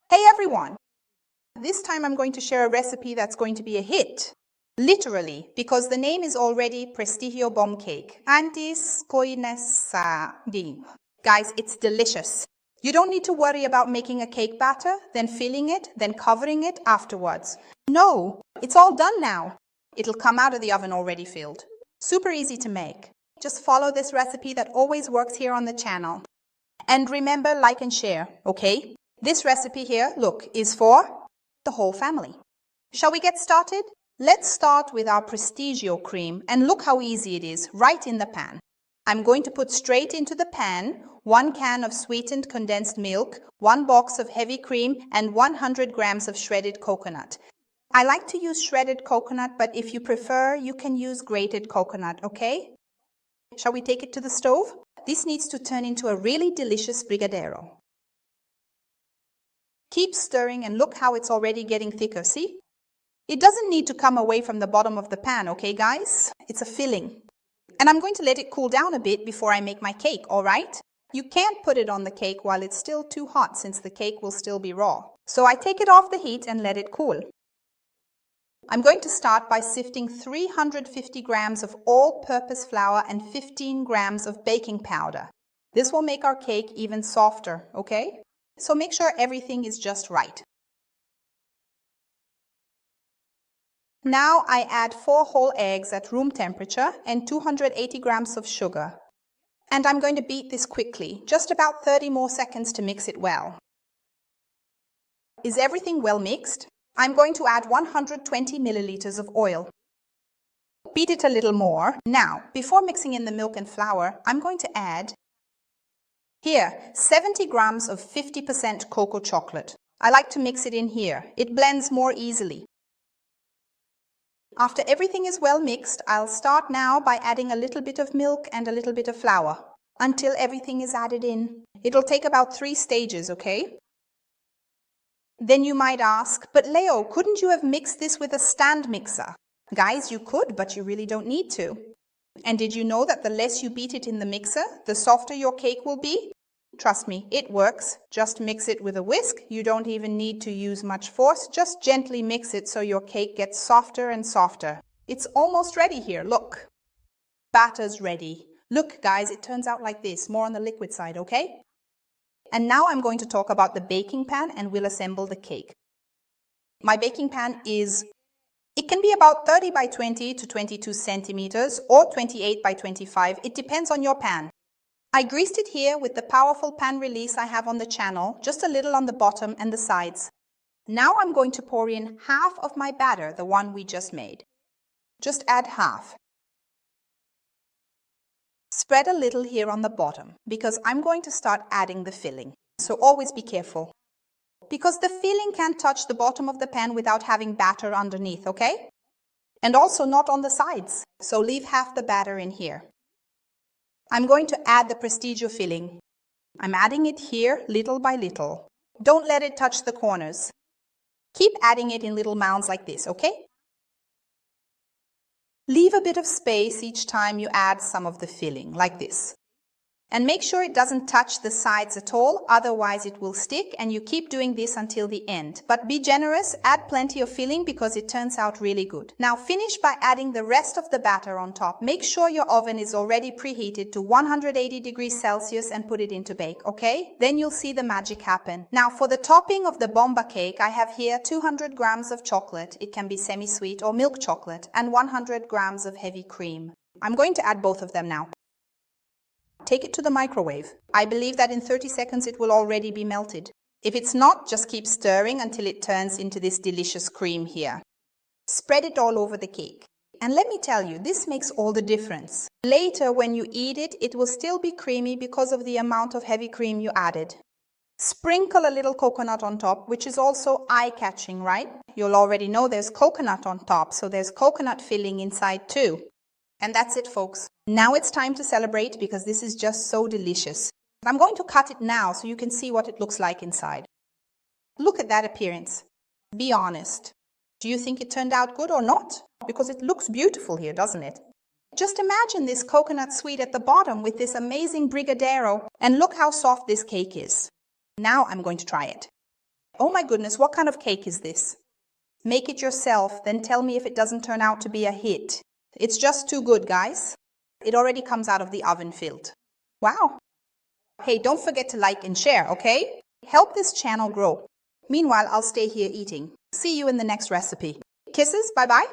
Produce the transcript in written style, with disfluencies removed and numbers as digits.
Hey everyone! This time I'm going to share a recipe that's going to be a hit. Literally, because the name is already Prestigio Bomb Cake. Antis coinesadi. Guys, it's delicious. You don't need to worry about making a cake batter, then filling it, then covering it afterwards. No, it's all done now. It'll come out of the oven already filled. Super easy to make. Just follow this recipe that always works here on the channel. And remember, like and share, okay? This recipe here, look, is for the whole family. Shall we get started? Let's start with our Prestigio cream, and look how easy it is, right in the pan. I'm going to put straight into the pan 1 can of sweetened condensed milk, 1 box of heavy cream, and 100 grams of shredded coconut. I like to use shredded coconut, but if you prefer, you can use grated coconut, okay? Shall we take it to the stove? This needs to turn into a really delicious brigadeiro. Keep stirring and look how it's already getting thicker, see? It doesn't need to come away from the bottom of the pan, okay guys? It's a filling. And I'm going to let it cool down a bit before I make my cake, alright? You can't put it on the cake while it's still too hot since the cake will still be raw. So I take it off the heat and let it cool. I'm going to start by sifting 350 grams of all-purpose flour and 15 grams of baking powder. This will make our cake even softer, okay? So make sure everything is just right. Now I add 4 whole eggs at room temperature and 280 grams of sugar. And I'm going to beat this quickly, just about 30 more seconds to mix it well. Is everything well mixed? I'm going to add 120 milliliters of oil. Beat it a little more. Now, before mixing in the milk and flour, I'm going to add here 70 grams of 50% cocoa chocolate. I like to mix it in here. It blends more easily. After everything is well mixed, I'll start now by adding a little bit of milk and a little bit of flour until everything is added in. It'll take about 3 stages, okay? Then you might ask, but Leo, couldn't you have mixed this with a stand mixer? Guys, you could, but you really don't need to. And did you know that the less you beat it in the mixer, the softer your cake will be? Trust me, it works. Just mix it with a whisk. You don't even need to use much force. Just gently mix it so your cake gets softer and softer. It's almost ready here, look. Batter's ready. Look, guys, it turns out like this, more on the liquid side, okay? And now I'm going to talk about the baking pan and we'll assemble the cake. My baking pan it can be about 30 by 20 to 22 centimeters or 28 by 25. It depends on your pan. I greased it here with the powerful pan release I have on the channel, just a little on the bottom and the sides. Now I'm going to pour in half of my batter, the one we just made. Just add half. Spread a little here on the bottom because I'm going to start adding the filling. So always be careful. Because the filling can't touch the bottom of the pan without having batter underneath, okay? And also not on the sides, so leave half the batter in here. I'm going to add the Prestigio filling. I'm adding it here little by little. Don't let it touch the corners. Keep adding it in little mounds like this, okay? Leave a bit of space each time you add some of the filling, like this. And make sure it doesn't touch the sides at all, otherwise it will stick, and you keep doing this until the end. But be generous, add plenty of filling because it turns out really good. Now finish by adding the rest of the batter on top. Make sure your oven is already preheated to 180 degrees Celsius and put it into bake, okay? Then you'll see the magic happen. Now for the topping of the bomba cake, I have here 200 grams of chocolate. It can be semi-sweet or milk chocolate, and 100 grams of heavy cream. I'm going to add both of them now. Take it to the microwave. I believe that in 30 seconds it will already be melted. If it's not, just keep stirring until it turns into this delicious cream here. Spread it all over the cake. And let me tell you, this makes all the difference. Later, when you eat it, it will still be creamy because of the amount of heavy cream you added. Sprinkle a little coconut on top, which is also eye-catching, right? You'll already know there's coconut on top, so there's coconut filling inside too. And that's it, folks. Now it's time to celebrate because this is just so delicious. I'm going to cut it now so you can see what it looks like inside. Look at that appearance. Be honest. Do you think it turned out good or not? Because it looks beautiful here, doesn't it? Just imagine this coconut sweet at the bottom with this amazing brigadeiro, and look how soft this cake is. Now I'm going to try it. Oh my goodness, what kind of cake is this? Make it yourself, then tell me if it doesn't turn out to be a hit. It's just too good, guys. It already comes out of the oven filled. Wow. Hey, don't forget to like and share, okay? Help this channel grow. Meanwhile, I'll stay here eating. See you in the next recipe. Kisses, bye-bye.